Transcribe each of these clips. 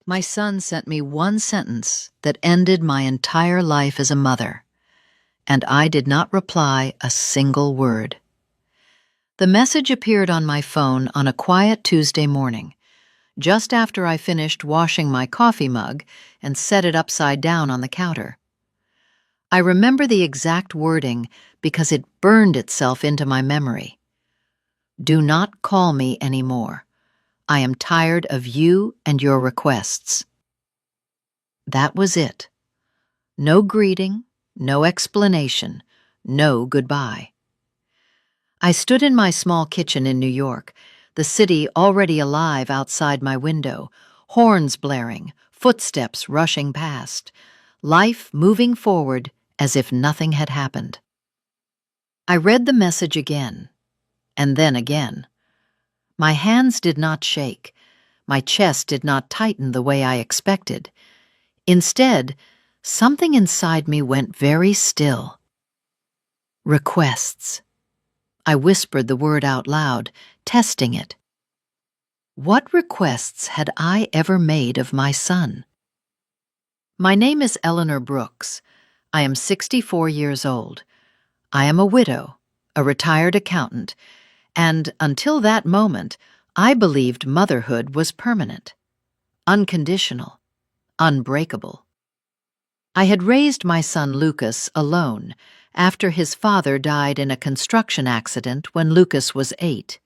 My son sent me one sentence that ended my entire life as a mother, and I did not reply a single word. The message appeared on my phone on a quiet Tuesday morning, just after I finished washing my coffee mug and set it upside down on the counter. I remember the exact wording because it burned itself into my memory. Do not call me anymore. I am tired of you and your requests. That was it. No greeting, no explanation, no goodbye. I stood in my small kitchen in New York, the city already alive outside my window, horns blaring, footsteps rushing past, life moving forward as if nothing had happened. I read the message again, and then again. My hands did not shake. My chest did not tighten the way I expected. Instead, something inside me went very still. Requests. I whispered the word out loud, testing it. What requests had I ever made of my son? My name is Eleanor Brooks. I am 64 years old. I am a widow, a retired accountant, and until that moment, I believed motherhood was permanent, unconditional, unbreakable. I had raised my son Lucas alone after his father died in a construction accident when Lucas was 8.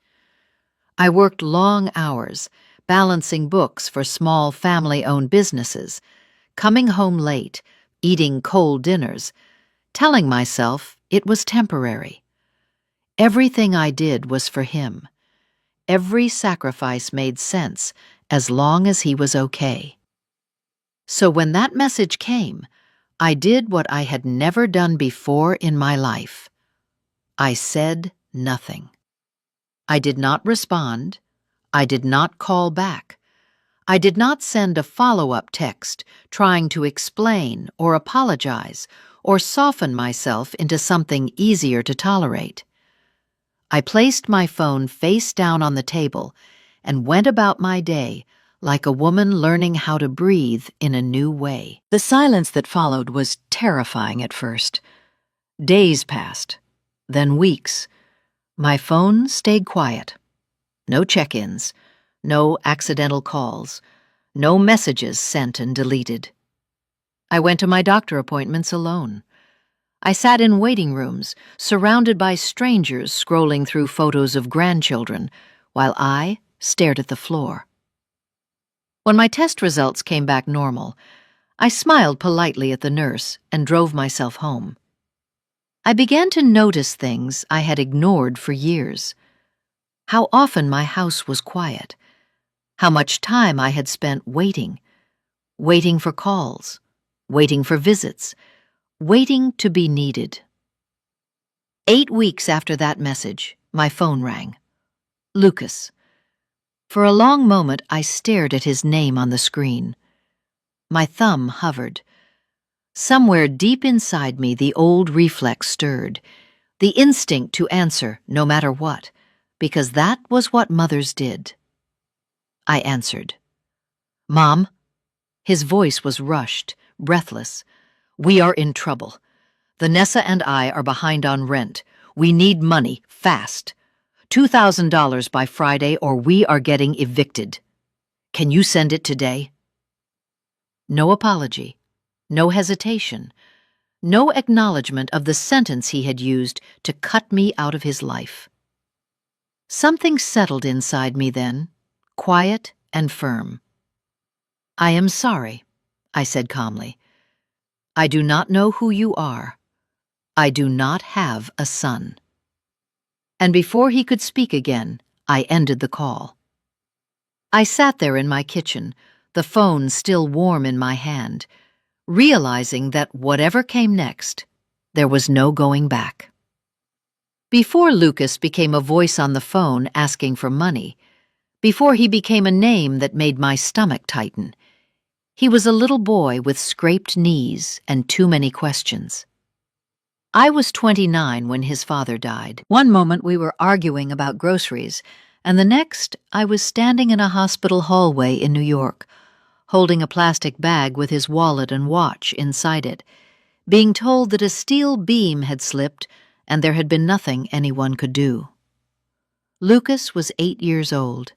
I worked long hours, balancing books for small family-owned businesses, coming home late, eating cold dinners, telling myself it was temporary. Everything I did was for him. Every sacrifice made sense as long as he was okay. So when that message came, I did what I had never done before in my life. I said nothing. I did not respond. I did not call back. I did not send a follow-up text trying to explain or apologize or soften myself into something easier to tolerate. I placed my phone face down on the table and went about my day like a woman learning how to breathe in a new way. The silence that followed was terrifying at first. Days passed, then weeks. My phone stayed quiet. No check-ins, no accidental calls, no messages sent and deleted. I went to my doctor appointments alone. I sat in waiting rooms, surrounded by strangers scrolling through photos of grandchildren, while I stared at the floor. When my test results came back normal, I smiled politely at the nurse and drove myself home. I began to notice things I had ignored for years. How often my house was quiet. How much time I had spent waiting for calls, waiting for visits, waiting to be needed. 8 weeks after that message, my phone rang. Lucas. For a long moment, I stared at his name on the screen. My thumb hovered. Somewhere deep inside me, the old reflex stirred, the instinct to answer no matter what, because that was what mothers did. I answered. Mom? His voice was rushed, breathless. We are in trouble. Vanessa and I are behind on rent. We need money, fast. $2,000 by Friday or we are getting evicted. Can you send it today? No apology, no hesitation, no acknowledgement of the sentence he had used to cut me out of his life. Something settled inside me then, quiet and firm. I am sorry, I said calmly. I do not know who you are. I do not have a son. And before he could speak again, I ended the call. I sat there in my kitchen, the phone still warm in my hand, realizing that whatever came next, there was no going back. Before Lucas became a voice on the phone asking for money, before he became a name that made my stomach tighten, he was a little boy with scraped knees and too many questions. I was 29 when his father died. One moment we were arguing about groceries, and the next I was standing in a hospital hallway in New York, holding a plastic bag with his wallet and watch inside it, being told that a steel beam had slipped and there had been nothing anyone could do. Lucas was 8 years old.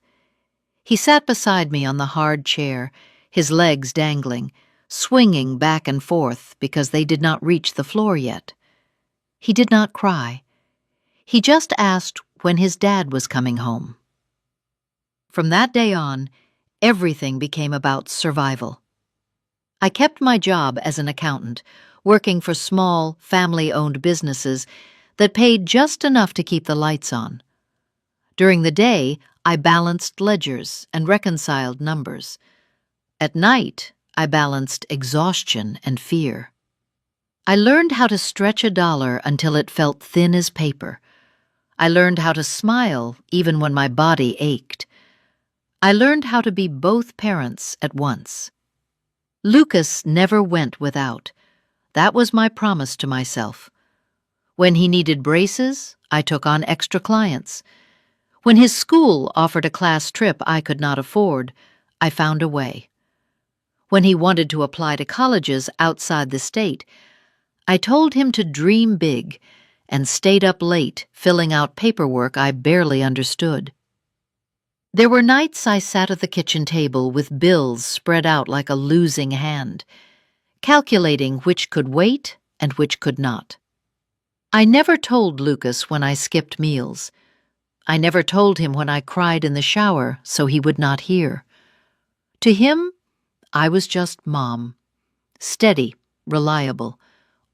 He sat beside me on the hard chair, his legs dangling, swinging back and forth because they did not reach the floor yet. He did not cry. He just asked when his dad was coming home. From that day on, everything became about survival. I kept my job as an accountant, working for small, family-owned businesses that paid just enough to keep the lights on. During the day, I balanced ledgers and reconciled numbers. At night, I balanced exhaustion and fear. I learned how to stretch a dollar until it felt thin as paper. I learned how to smile even when my body ached. I learned how to be both parents at once. Lucas never went without. That was my promise to myself. When he needed braces, I took on extra clients. When his school offered a class trip I could not afford, I found a way. When he wanted to apply to colleges outside the state, I told him to dream big and stayed up late filling out paperwork I barely understood. There were nights I sat at the kitchen table with bills spread out like a losing hand, calculating which could wait and which could not. I never told Lucas when I skipped meals. I never told him when I cried in the shower so he would not hear. To him, I was just Mom, steady, reliable,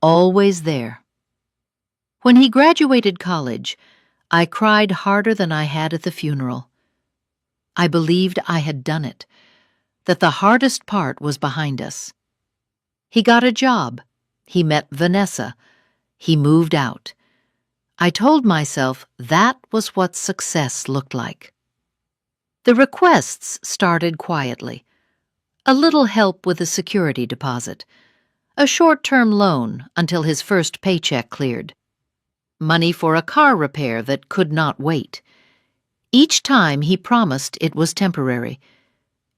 always there. When he graduated college, I cried harder than I had at the funeral. I believed I had done it, that the hardest part was behind us. He got a job. He met Vanessa. He moved out. I told myself that was what success looked like. The requests started quietly. A little help with a security deposit. A short-term loan until his first paycheck cleared. Money for a car repair that could not wait. Each time he promised it was temporary.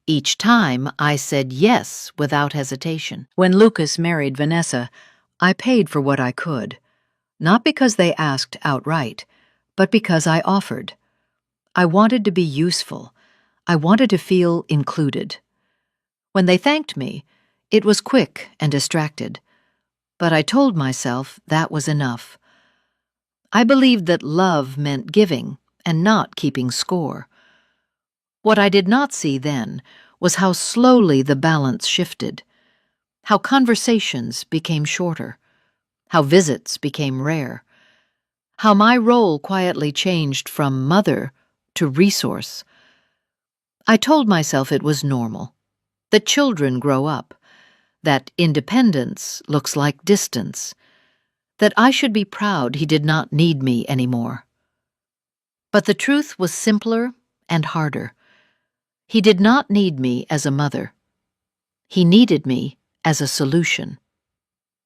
Each time I said yes without hesitation. When Lucas married Vanessa, I paid for what I could. Not because they asked outright, but because I offered. I wanted to be useful. I wanted to feel included. When they thanked me, it was quick and distracted. But I told myself that was enough. I believed that love meant giving and not keeping score. What I did not see then was how slowly the balance shifted, how conversations became shorter, how visits became rare, how my role quietly changed from mother to resource. I told myself it was normal, that children grow up, that independence looks like distance, that I should be proud he did not need me anymore. But the truth was simpler and harder. He did not need me as a mother. He needed me as a solution.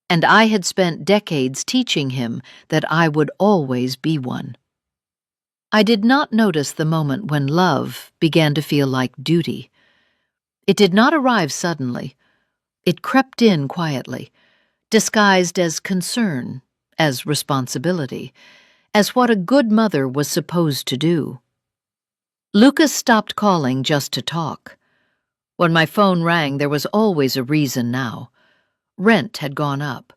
And I had spent decades teaching him that I would always be one. I did not notice the moment when love began to feel like duty. It did not arrive suddenly. It crept in quietly, disguised as concern, as responsibility, as what a good mother was supposed to do. Lucas stopped calling just to talk. When my phone rang, there was always a reason now. Rent had gone up.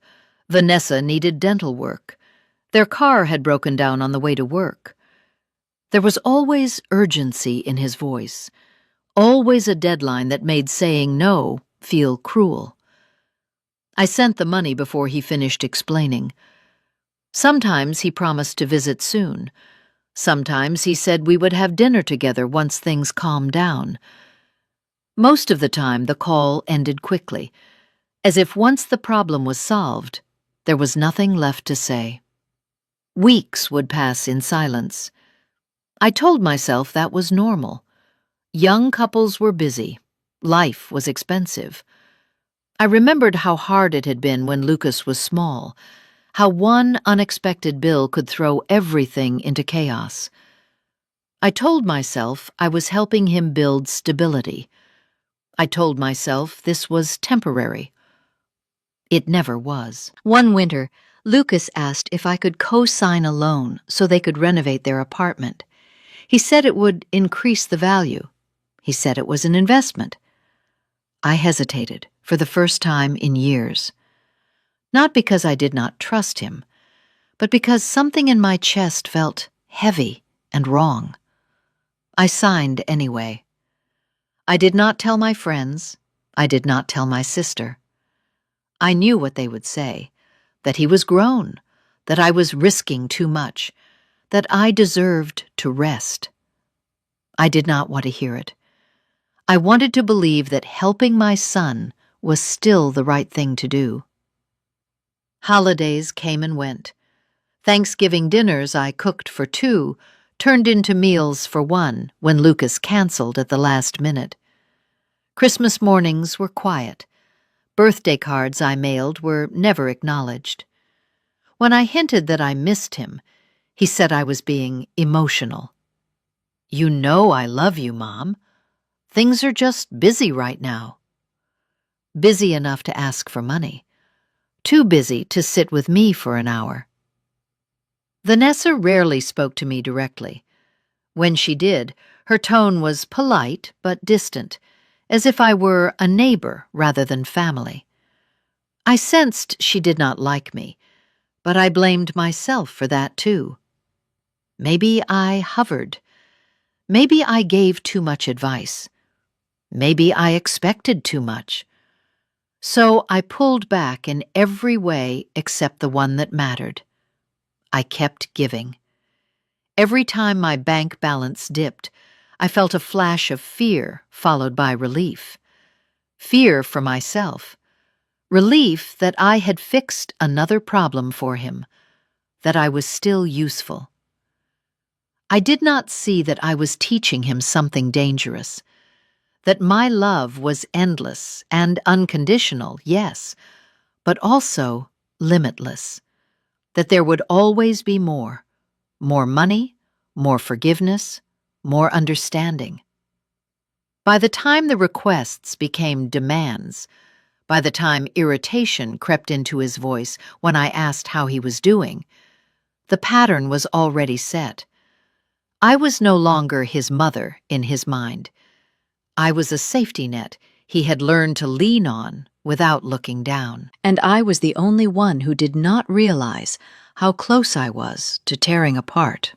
Vanessa needed dental work. Their car had broken down on the way to work. There was always urgency in his voice, always a deadline that made saying no feel cruel. I sent the money before he finished explaining. Sometimes he promised to visit soon. Sometimes he said we would have dinner together once things calmed down. Most of the time the call ended quickly, as if once the problem was solved, there was nothing left to say. Weeks would pass in silence. I told myself that was normal. Young couples were busy. Life was expensive. I remembered how hard it had been when Lucas was small, how one unexpected bill could throw everything into chaos. I told myself I was helping him build stability. I told myself this was temporary. It never was. One winter, Lucas asked if I could co-sign a loan so they could renovate their apartment. He said it would increase the value. He said it was an investment. I hesitated for the first time in years. Not because I did not trust him, but because something in my chest felt heavy and wrong. I signed anyway. I did not tell my friends. I did not tell my sister. I knew what they would say, that he was grown, that I was risking too much, that I deserved to rest. I did not want to hear it. I wanted to believe that helping my son was still the right thing to do. Holidays came and went. Thanksgiving dinners I cooked for 2 turned into meals for 1 when Lucas canceled at the last minute. Christmas mornings were quiet. Birthday cards I mailed were never acknowledged. When I hinted that I missed him, he said I was being emotional. "You know I love you, Mom. Things are just busy right now." Busy enough to ask for money. Too busy to sit with me for an hour. Vanessa rarely spoke to me directly. When she did, her tone was polite but distant, as if I were a neighbor rather than family. I sensed she did not like me, but I blamed myself for that too. Maybe I hovered. Maybe I gave too much advice. Maybe I expected too much. So I pulled back in every way except the one that mattered. I kept giving. Every time my bank balance dipped, I felt a flash of fear followed by relief. Fear for myself. Relief that I had fixed another problem for him, that I was still useful. I did not see that I was teaching him something dangerous, that my love was endless and unconditional, yes, but also limitless, that there would always be more money, more forgiveness, more understanding. By the time the requests became demands, by the time irritation crept into his voice when I asked how he was doing, the pattern was already set. I was no longer his mother in his mind. I was a safety net he had learned to lean on without looking down. And I was the only one who did not realize how close I was to tearing apart.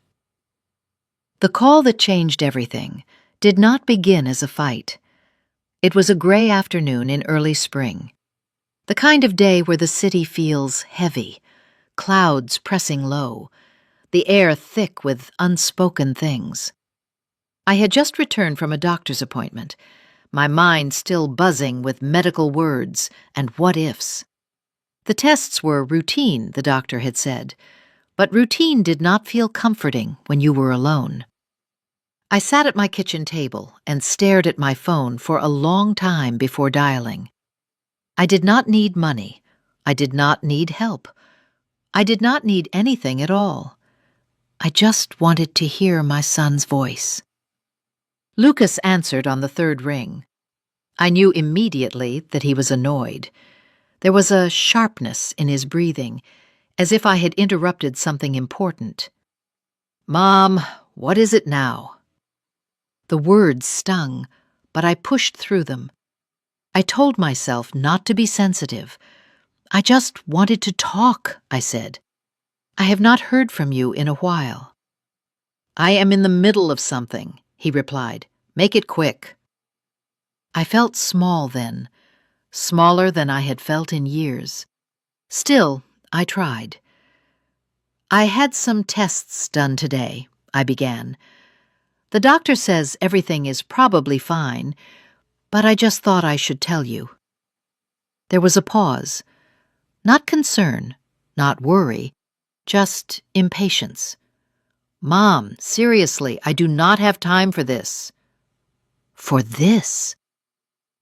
The call that changed everything did not begin as a fight. It was a gray afternoon in early spring, the kind of day where the city feels heavy, clouds pressing low, the air thick with unspoken things. I had just returned from a doctor's appointment, my mind still buzzing with medical words and what-ifs. The tests were routine, the doctor had said, but routine did not feel comforting when you were alone. I sat at my kitchen table and stared at my phone for a long time before dialing. I did not need money. I did not need help. I did not need anything at all. I just wanted to hear my son's voice. Lucas answered on the 3rd ring. I knew immediately that he was annoyed. There was a sharpness in his breathing, as if I had interrupted something important. "Mom, what is it now?" The words stung, but I pushed through them. I told myself not to be sensitive. "I just wanted to talk," I said. "I have not heard from you in a while." "I am in the middle of something," he replied. "Make it quick." I felt small then, smaller than I had felt in years. Still, I tried. "I had some tests done today," I began. "The doctor says everything is probably fine, but I just thought I should tell you." There was a pause. Not concern, not worry, just impatience. "Mom, seriously, I do not have time for this." For this?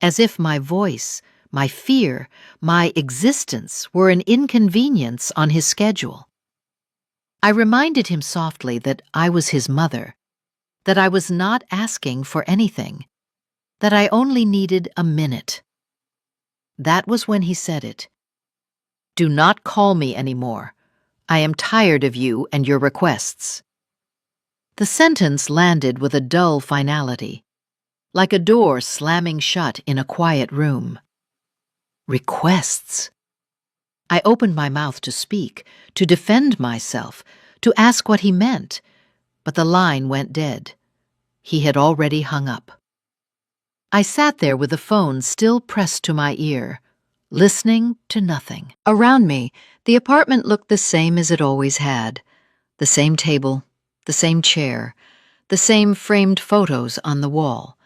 As if my voice, my fear, my existence were an inconvenience on his schedule. I reminded him softly that I was his mother, that I was not asking for anything, that I only needed a minute. That was when he said it. "Do not call me anymore. I am tired of you and your requests." The sentence landed with a dull finality, like a door slamming shut in a quiet room. Requests. I opened my mouth to speak, to defend myself, to ask what he meant, but the line went dead. He had already hung up. I sat there with the phone still pressed to my ear, listening to nothing. Around me, the apartment looked the same as it always had. The same table, the same chair, the same framed photos on the wall.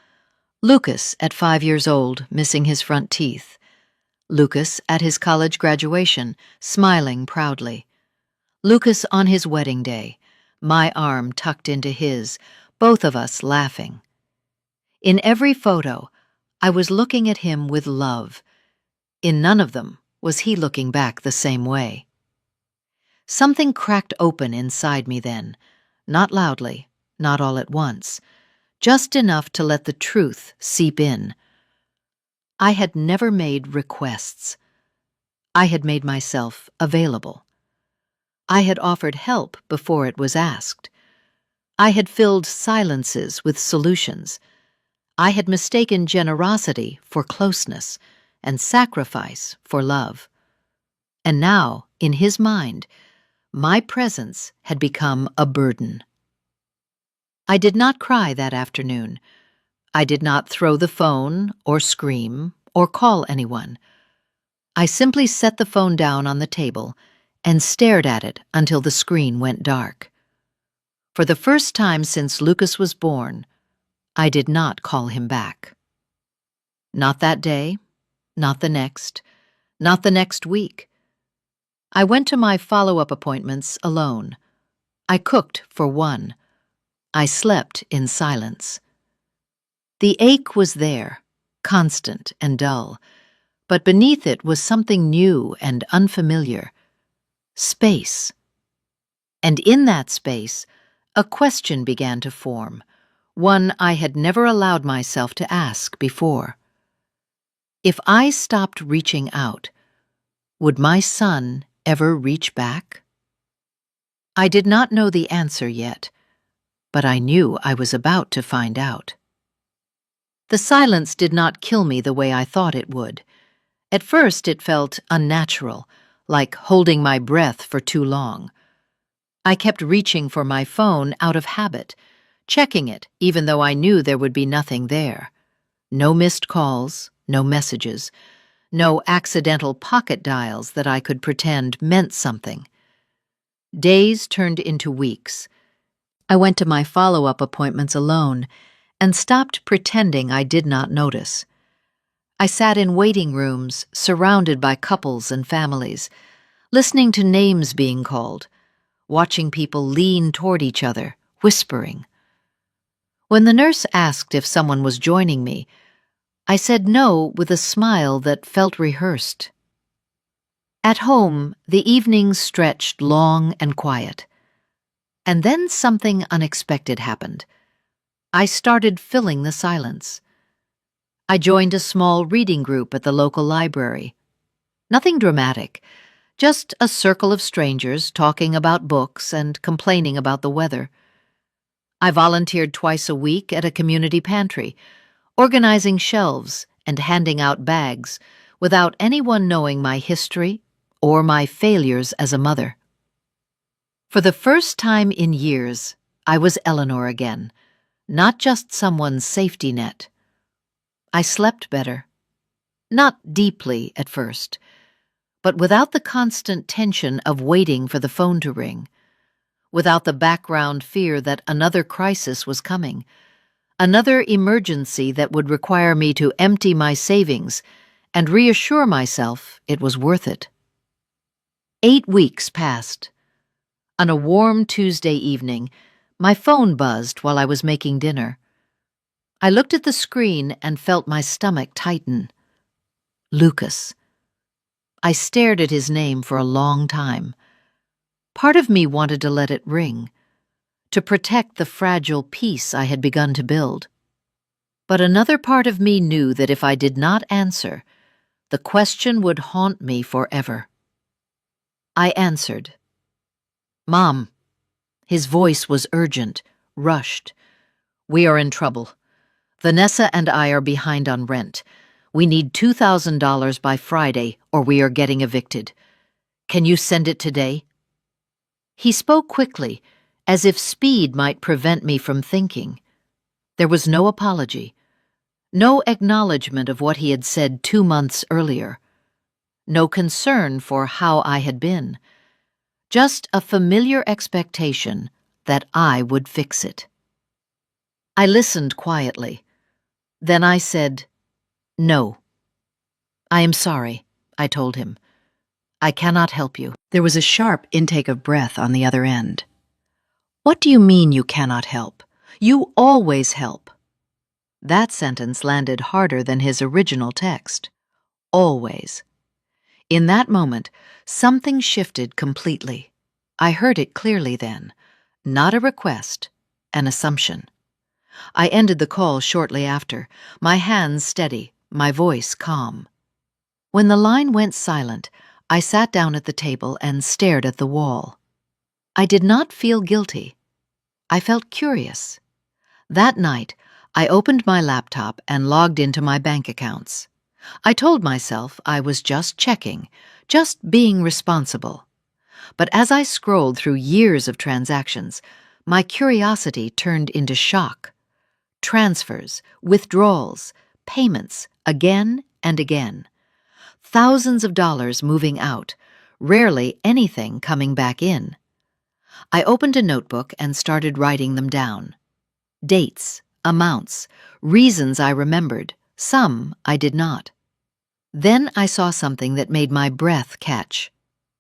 Lucas at 5 years old, missing his front teeth. Lucas at his college graduation, smiling proudly. Lucas on his wedding day, my arm tucked into his, both of us laughing. In every photo, I was looking at him with love. In none of them was he looking back the same way. Something cracked open inside me then, not loudly, not all at once, just enough to let the truth seep in. I had never made requests. I had made myself available. I had offered help before it was asked. I had filled silences with solutions. I had mistaken generosity for closeness and sacrifice for love. And now, in his mind, my presence had become a burden. I did not cry that afternoon. I did not throw the phone or scream or call anyone. I simply set the phone down on the table and stared at it until the screen went dark. For the first time since Lucas was born, I did not call him back. Not that day, not the next, not the next week. I went to my follow-up appointments alone. I cooked for one. I slept in silence. The ache was there, constant and dull, but beneath it was something new and unfamiliar. Space. And in that space, a question began to form, one I had never allowed myself to ask before. If I stopped reaching out, would my son ever reach back? I did not know the answer yet, but I knew I was about to find out. The silence did not kill me the way I thought it would. At first it felt unnatural, like holding my breath for too long. I kept reaching for my phone out of habit, checking it even though I knew there would be nothing there. No missed calls, no messages, no accidental pocket dials that I could pretend meant something. Days turned into weeks. I went to my follow-up appointments alone and stopped pretending I did not notice. I sat in waiting rooms surrounded by couples and families, listening to names being called, watching people lean toward each other, whispering. When the nurse asked if someone was joining me, I said no with a smile that felt rehearsed. At home, the evenings stretched long and quiet. And then something unexpected happened. I started filling the silence. I joined a small reading group at the local library. Nothing dramatic, just a circle of strangers talking about books and complaining about the weather. I volunteered twice a week at a community pantry, organizing shelves and handing out bags without anyone knowing my history or my failures as a mother. For the first time in years, I was Eleanor again, not just someone's safety net. I slept better. Not deeply at first, but without the constant tension of waiting for the phone to ring, without the background fear that another crisis was coming, another emergency that would require me to empty my savings and reassure myself it was worth it. 8 weeks passed. On a warm Tuesday evening, my phone buzzed while I was making dinner. I looked at the screen and felt my stomach tighten. Lucas. I stared at his name for a long time. Part of me wanted to let it ring, to protect the fragile peace I had begun to build. But another part of me knew that if I did not answer, the question would haunt me forever. I answered. "Mom." His voice was urgent, rushed. "We are in trouble. Vanessa and I are behind on rent. We need $2,000 by Friday or we are getting evicted. Can you send it today?" He spoke quickly, as if speed might prevent me from thinking. There was no apology, no acknowledgement of what he had said 2 months earlier, no concern for how I had been, just a familiar expectation that I would fix it. I listened quietly. Then I said, "No." "I am sorry," I told him. "I cannot help you." There was a sharp intake of breath on the other end. "What do you mean you cannot help? You always help." That sentence landed harder than his original text. Always. In that moment, something shifted completely. I heard it clearly then. Not a request, an assumption. I ended the call shortly after, my hands steady, my voice calm. When the line went silent, I sat down at the table and stared at the wall. I did not feel guilty. I felt curious. That night, I opened my laptop and logged into my bank accounts. I told myself I was just checking, just being responsible. But as I scrolled through years of transactions, my curiosity turned into shock. Transfers, withdrawals, payments, again and again. Thousands of dollars moving out, rarely anything coming back in. I opened a notebook and started writing them down. Dates, amounts, reasons I remembered, some I did not. Then I saw something that made my breath catch.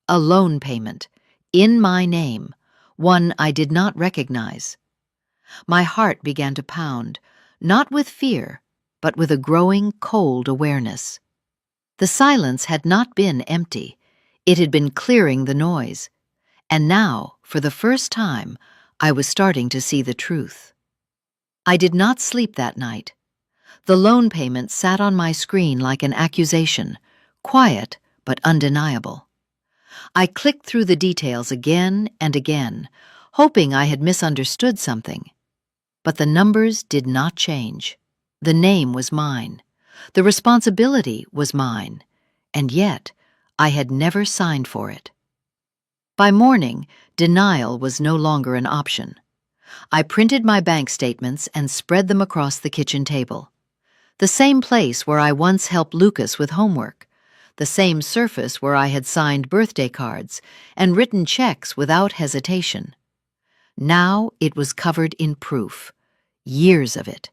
A loan payment, in my name, one I did not recognize. My heart began to pound, not with fear, but with a growing cold awareness. The silence had not been empty. It had been clearing the noise. And now, for the first time, I was starting to see the truth. I did not sleep that night. The loan payment sat on my screen like an accusation, quiet but undeniable. I clicked through the details again and again, hoping I had misunderstood something. But the numbers did not change. The name was mine. The responsibility was mine. And yet, I had never signed for it. By morning, denial was no longer an option. I printed my bank statements and spread them across the kitchen table. The same place where I once helped Lucas with homework. The same surface where I had signed birthday cards and written checks without hesitation. Now it was covered in proof. Years of it.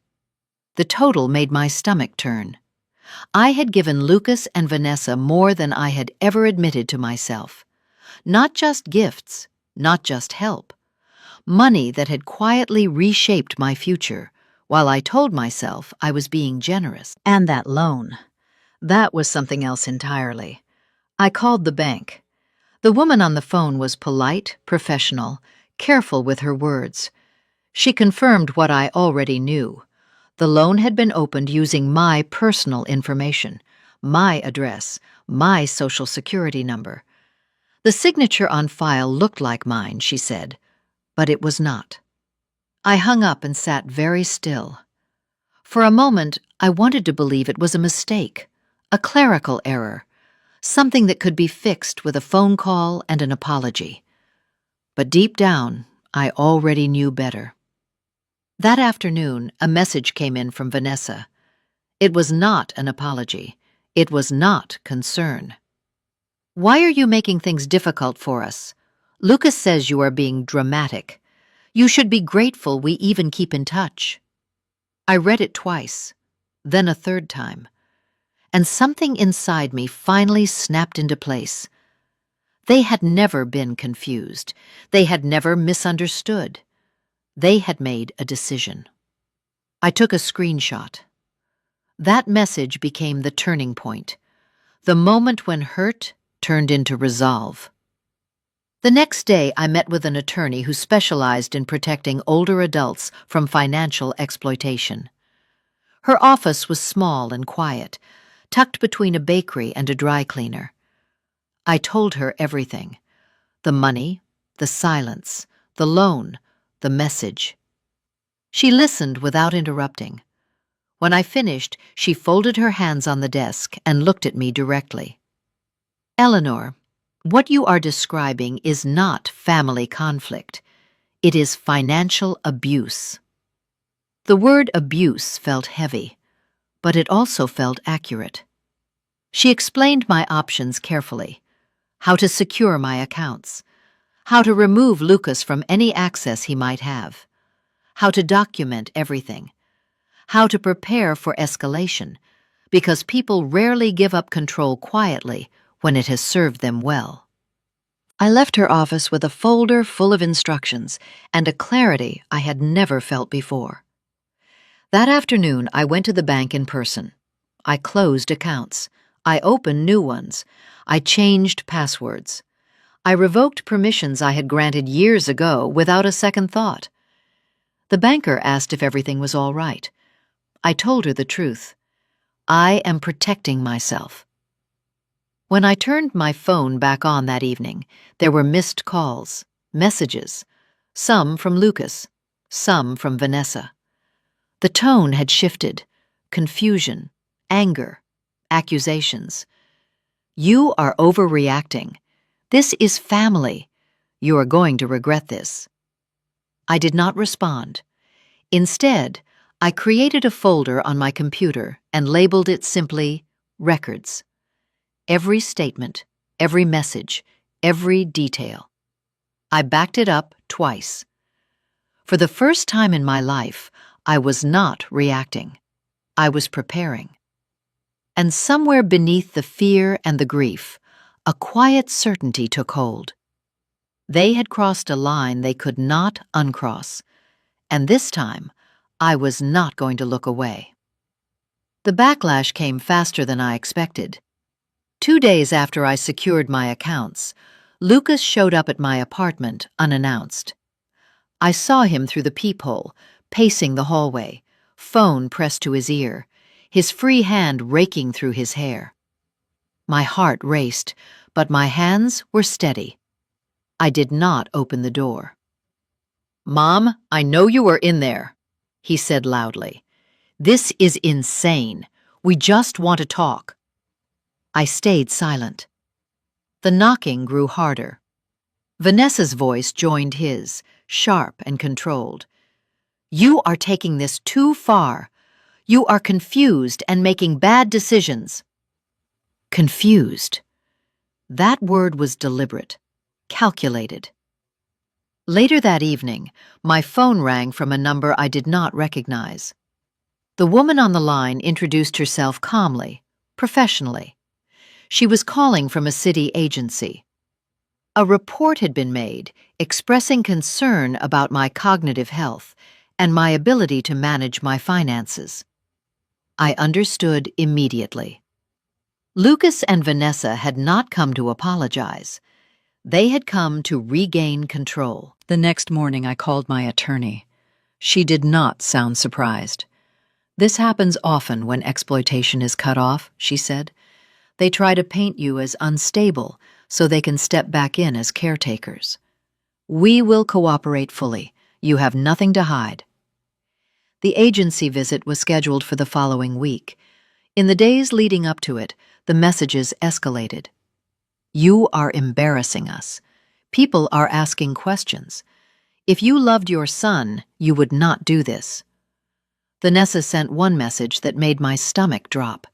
The total made my stomach turn. I had given Lucas and Vanessa more than I had ever admitted to myself. Not just gifts, not just help. Money that had quietly reshaped my future, while I told myself I was being generous. And that loan. That was something else entirely. I called the bank. The woman on the phone was polite, professional, careful with her words. She confirmed what I already knew. The loan had been opened using my personal information, my address, my social security number. The signature on file looked like mine, she said, but it was not. I hung up and sat very still. For a moment, I wanted to believe it was a mistake, a clerical error, something that could be fixed with a phone call and an apology. But deep down, I already knew better. That afternoon, a message came in from Vanessa. It was not an apology. It was not concern. "Why are you making things difficult for us? Lucas says you are being dramatic. You should be grateful we even keep in touch." I read it twice, then a third time, and something inside me finally snapped into place. They had never been confused. They had never misunderstood. They had made a decision. I took a screenshot. That message became the turning point, the moment when hurt turned into resolve. The next day, I met with an attorney who specialized in protecting older adults from financial exploitation. Her office was small and quiet, tucked between a bakery and a dry cleaner. I told her everything: the money, the silence, the loan, the message. She listened without interrupting. When I finished, she folded her hands on the desk and looked at me directly. "Eleanor, what you are describing is not family conflict. It is financial abuse." The word abuse felt heavy, but it also felt accurate. She explained my options carefully: how to secure my accounts, how to remove Lucas from any access he might have, how to document everything, how to prepare for escalation, because people rarely give up control quietly when it has served them well. I left her office with a folder full of instructions and a clarity I had never felt before. That afternoon, I went to the bank in person. I closed accounts. I opened new ones. I changed passwords. I revoked permissions I had granted years ago without a second thought. The banker asked if everything was all right. I told her the truth. I am protecting myself. When I turned my phone back on that evening, there were missed calls, messages, some from Lucas, some from Vanessa. The tone had shifted: confusion, anger, accusations. "You are overreacting. This is family. You are going to regret this." I did not respond. Instead, I created a folder on my computer and labeled it simply Records. Every statement, every message, every detail. I backed it up twice. For the first time in my life, I was not reacting. I was preparing. And somewhere beneath the fear and the grief, a quiet certainty took hold. They had crossed a line they could not uncross, and this time, I was not going to look away. The backlash came faster than I expected. 2 days after I secured my accounts, Lucas showed up at my apartment unannounced. I saw him through the peephole, pacing the hallway, phone pressed to his ear, his free hand raking through his hair. My heart raced, but my hands were steady. I did not open the door. "Mom, I know you are in there," he said loudly. "This is insane. We just want to talk." I stayed silent. The knocking grew harder. Vanessa's voice joined his, sharp and controlled. "You are taking this too far. You are confused and making bad decisions." Confused. That word was deliberate, calculated. Later that evening, my phone rang from a number I did not recognize. The woman on the line introduced herself calmly, professionally. She was calling from a city agency. A report had been made expressing concern about my cognitive health and my ability to manage my finances. I understood immediately. Lucas and Vanessa had not come to apologize. They had come to regain control. The next morning, I called my attorney. She did not sound surprised. "This happens often when exploitation is cut off," she said. "They try to paint you as unstable so they can step back in as caretakers. We will cooperate fully. You have nothing to hide." The agency visit was scheduled for the following week. In the days leading up to it, the messages escalated. "You are embarrassing us. People are asking questions. If you loved your son, you would not do this." Vanessa sent one message that made my stomach drop.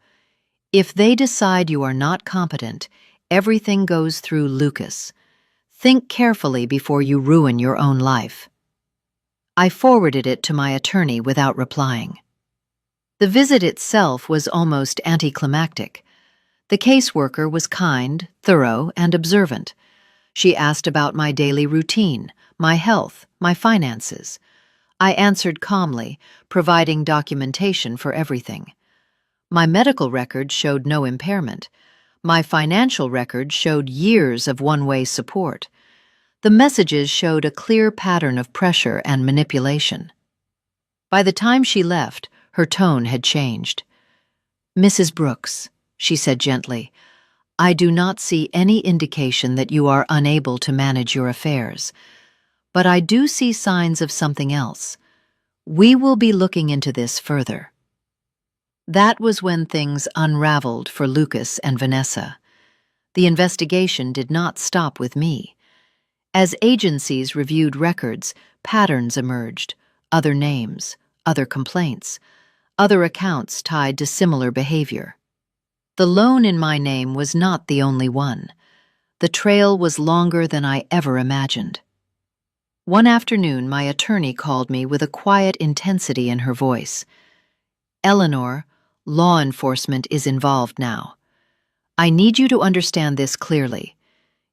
"If they decide you are not competent, everything goes through Lucas. Think carefully before you ruin your own life." I forwarded it to my attorney without replying. The visit itself was almost anticlimactic. The caseworker was kind, thorough, and observant. She asked about my daily routine, my health, my finances. I answered calmly, providing documentation for everything. My medical record showed no impairment. My financial record showed years of one-way support. The messages showed a clear pattern of pressure and manipulation. By the time she left, Her tone had changed. "Mrs. Brooks," she said gently, "I do not see any indication that you are unable to manage your affairs. But I do see signs of something else. We will be looking into this further." That was when things unraveled for Lucas and Vanessa. The investigation did not stop with me. As agencies reviewed records, patterns emerged, other names, other complaints, other accounts tied to similar behavior. The loan in my name was not the only one. The trail was longer than I ever imagined. One afternoon, my attorney called me with a quiet intensity in her voice. "Eleanor, law enforcement is involved now. I need you to understand this clearly.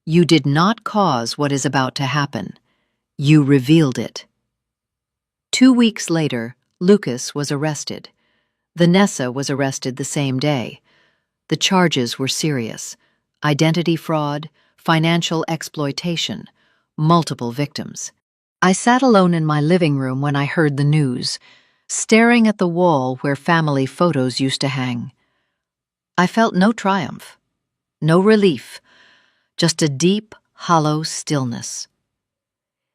You did not cause what is about to happen. You revealed it." 2 weeks later, Lucas was arrested. Vanessa was arrested the same day. The charges were serious: identity fraud, financial exploitation, multiple victims. I sat alone in my living room when I heard the news, staring at the wall where family photos used to hang. I felt no triumph, no relief, just a deep, hollow stillness.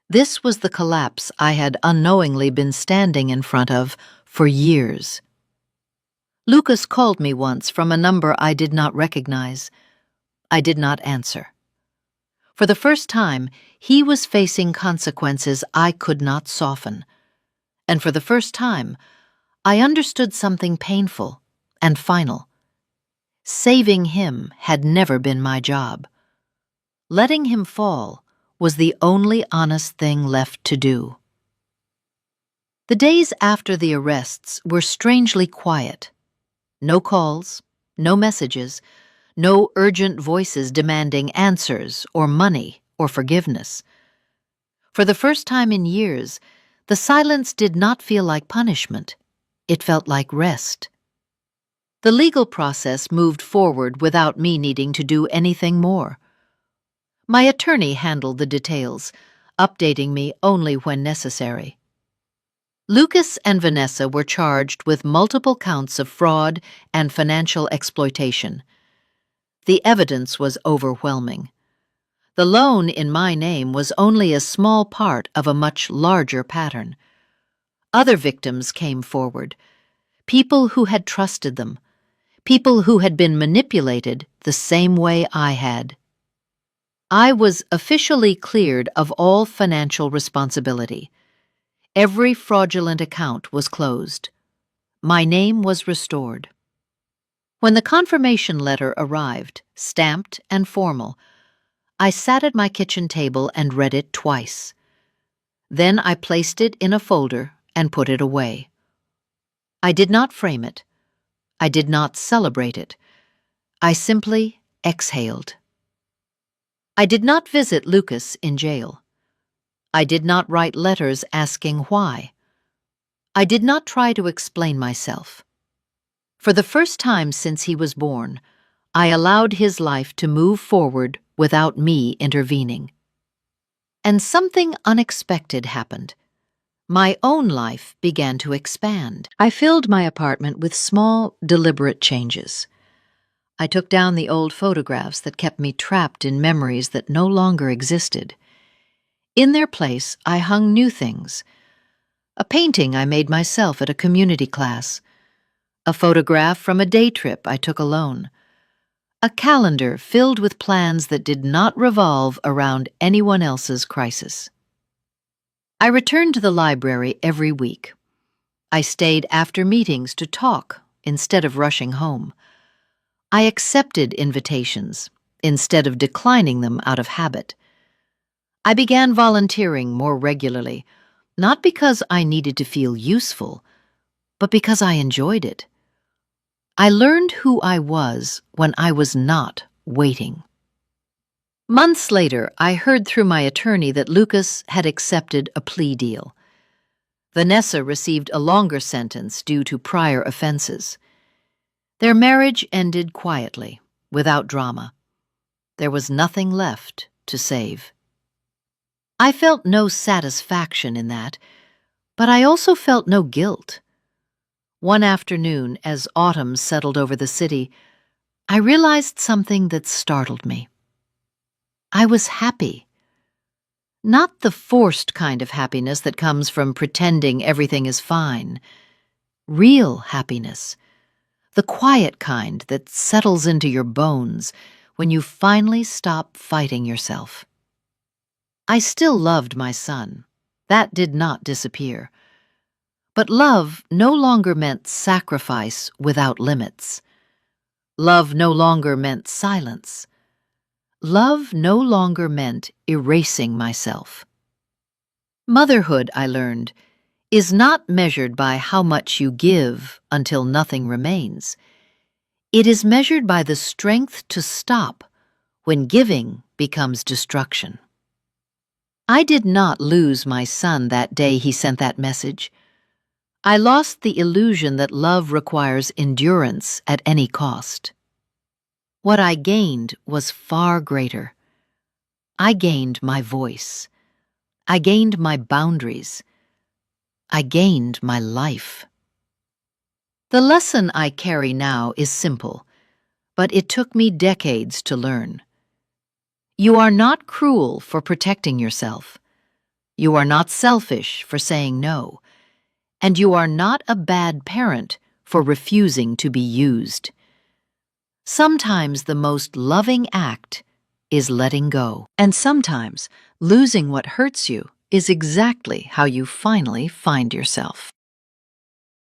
This was the collapse I had unknowingly been standing in front of for years. Lucas called me once from a number I did not recognize. I did not answer. For the first time, he was facing consequences I could not soften. And for the first time, I understood something painful and final. Saving him had never been my job. Letting him fall was the only honest thing left to do. The days after the arrests were strangely quiet. No calls, no messages, no urgent voices demanding answers or money or forgiveness. For the first time in years, the silence did not feel like punishment. It felt like rest. The legal process moved forward without me needing to do anything more. My attorney handled the details, updating me only when necessary. Lucas and Vanessa were charged with multiple counts of fraud and financial exploitation. The evidence was overwhelming. The loan in my name was only a small part of a much larger pattern. Other victims came forward, people who had trusted them, people who had been manipulated the same way I had. I was officially cleared of all financial responsibility. Every fraudulent account was closed. My name was restored. When the confirmation letter arrived, stamped and formal, I sat at my kitchen table and read it twice. Then I placed it in a folder and put it away. I did not frame it. I did not celebrate it. I simply exhaled. I did not visit Lucas in jail. I did not write letters asking why. I did not try to explain myself. For the first time since he was born, I allowed his life to move forward without me intervening. And something unexpected happened. My own life began to expand. I filled my apartment with small, deliberate changes. I took down the old photographs that kept me trapped in memories that no longer existed. In their place, I hung new things. A painting I made myself at a community class. A photograph from a day trip I took alone. A calendar filled with plans that did not revolve around anyone else's crisis. I returned to the library every week. I stayed after meetings to talk instead of rushing home. I accepted invitations instead of declining them out of habit. I began volunteering more regularly, not because I needed to feel useful, but because I enjoyed it. I learned who I was when I was not waiting. Months later, I heard through my attorney that Lucas had accepted a plea deal. Vanessa received a longer sentence due to prior offenses. Their marriage ended quietly, without drama. There was nothing left to save. I felt no satisfaction in that, but I also felt no guilt. One afternoon, as autumn settled over the city, I realized something that startled me. I was happy. Not the forced kind of happiness that comes from pretending everything is fine. Real happiness. The quiet kind that settles into your bones when you finally stop fighting yourself. I still loved my son. That did not disappear. But love no longer meant sacrifice without limits. Love no longer meant silence. Love no longer meant erasing myself. Motherhood, I learned, is not measured by how much you give until nothing remains. It is measured by the strength to stop when giving becomes destruction. I did not lose my son that day he sent that message. I lost the illusion that love requires endurance at any cost. What I gained was far greater. I gained my voice. I gained my boundaries. I gained my life. The lesson I carry now is simple, but it took me decades to learn. You are not cruel for protecting yourself. You are not selfish for saying no. And you are not a bad parent for refusing to be used. Sometimes the most loving act is letting go. And sometimes losing what hurts you is exactly how you finally find yourself.